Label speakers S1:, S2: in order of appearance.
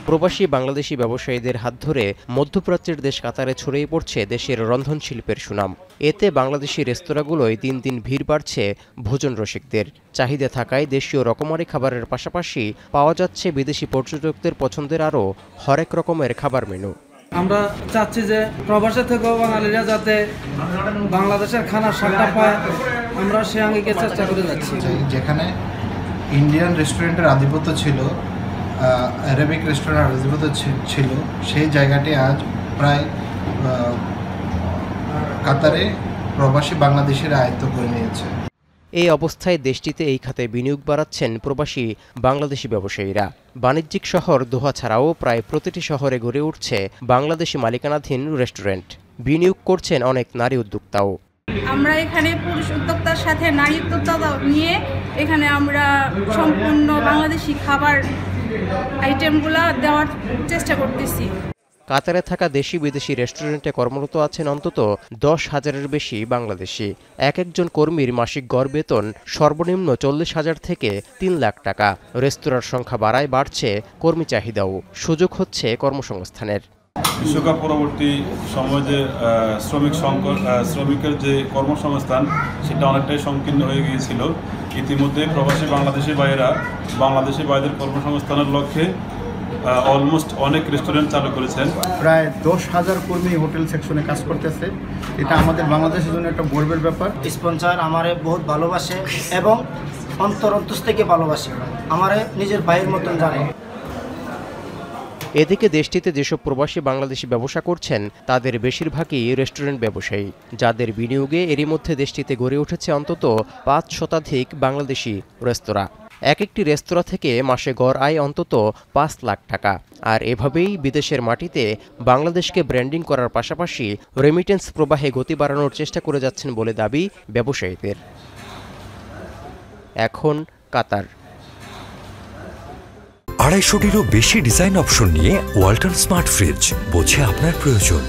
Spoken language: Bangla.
S1: প্রবাসী বাংলাদেশি ব্যবসায়ীদের হাত ধরে মধ্যপ্রাচ্যের দেশ কাতারে ছড়িয়ে পড়ছে দেশের রন্ধনশিল্পের সুনাম। এতে বাংলাদেশি রেস্তোরাঁগুলোয় দিন দিন ভিড় বাড়ছে ভোজন রসিকদের। চাহিদা থাকায় দেশীয় রকমারি খাবারের পাশাপাশি পাওয়া যাচ্ছে বিদেশি পর্যটকদের পছন্দের আরও হরেক রকমের খাবার মেনু।
S2: আমরা চাচ্ছি যে প্রবাসী থেকেও বাঙালিরা যাতে বাংলাদেশের খানার স্বাদটা পায়, আমরা সে আঙ্গিকে চেষ্টা করে যাচ্ছি।
S3: যেখানে ইন্ডিয়ান রেস্টুরেন্টের আধিপত্য ছিল, অ্যারাবিক রেস্টুরেন্টের আধিপত্য ছিল, সেই জায়গাটি আজ প্রায় কাতারে প্রবাসী বাংলাদেশিরা আয়ত্ত করে নিয়েছে।
S1: এই অবস্থায় দেশটিতে এই খাতে বিনিয়োগ বাড়াচ্ছেন প্রবাসী বাংলাদেশি ব্যবসায়ীরা। বাণিজ্যিক শহর দোহা ছাড়াও প্রায় প্রতিটি শহরে গড়ে উঠছে বাংলাদেশি মালিকানাধীন রেস্টুরেন্ট। বিনিয়োগ করছেন অনেক নারী উদ্যোক্তাও।
S4: আমরা এখানে পুরুষ উদ্যোক্তার সাথে নারী উদ্যোক্তা নিয়ে এখানে আমরা সম্পূর্ণ বাংলাদেশি খাবার আইটেমগুলো দেওয়ার চেষ্টা করতেছি।
S1: কাতারে থাকা দেশি বিদেশি রেস্টুরেন্টে কর্মরত আছেন অন্তত 10,000-এর বেশি বাংলাদেশি। এক একজন কর্মীর মাসিক গড় বেতন সর্বনিম্ন 40,000 থেকে 3 লাখ টাকা। রেস্তোরাঁর সংখ্যা বাড়ছে কর্মী চাহিদাও, সুযোগ হচ্ছে কর্মসংস্থানের।
S5: বিশ্বকাপ পরবর্তী সময়ে যে শ্রমিকের যে কর্মসংস্থান সেটা অনেকটাই সংকীর্ণ হয়ে গিয়েছিল। ইতিমধ্যে প্রবাসী বাংলাদেশি বাংলাদেশি ভাইদের কর্মসংস্থানের লক্ষ্যে অলমোস্ট অনেক রেস্টুরেন্ট চালু করেছেন।
S6: প্রায় 10,000 কর্মী হোটেল সেকশনে কাজ করতেছে। এটা আমাদের বাংলাদেশের জন্য একটা গর্বের ব্যাপার।
S7: স্পন্সর আমারে বহুত ভালোবাসে এবং অন্তর থেকে ভালোবাসে, আমারে নিজের ভাইয়ের মতন জানে।
S1: এদিকে দেশটিতে যেসব প্রবাসী বাংলাদেশি ব্যবসা করছেন তাদের বেশিরভাগই রেস্টুরেন্ট ব্যবসায়ী, যাদের বিনিয়োগে এরই মধ্যে দেশটিতে গড়ে উঠেছে অন্তত 5 শতাধিক বাংলাদেশি রেস্তোরাঁ। এক একটি রেস্তোরাঁ থেকে মাসে গড় আয় অন্তত 5 লাখ টাকা। আর এভাবেই বিদেশের মাটিতে বাংলাদেশকে ব্র্যান্ডিং করার পাশাপাশি রেমিটেন্স প্রবাহে গতি বাড়ানোর চেষ্টা করে যাচ্ছেন বলে দাবি ব্যবসায়ীদের। এখন কাতার।
S8: 250-টিরও বেশি ডিজাইন অপশন নিয়ে ওয়ালটন স্মার্ট ফ্রিজ, বোঝে আপনার প্রয়োজন।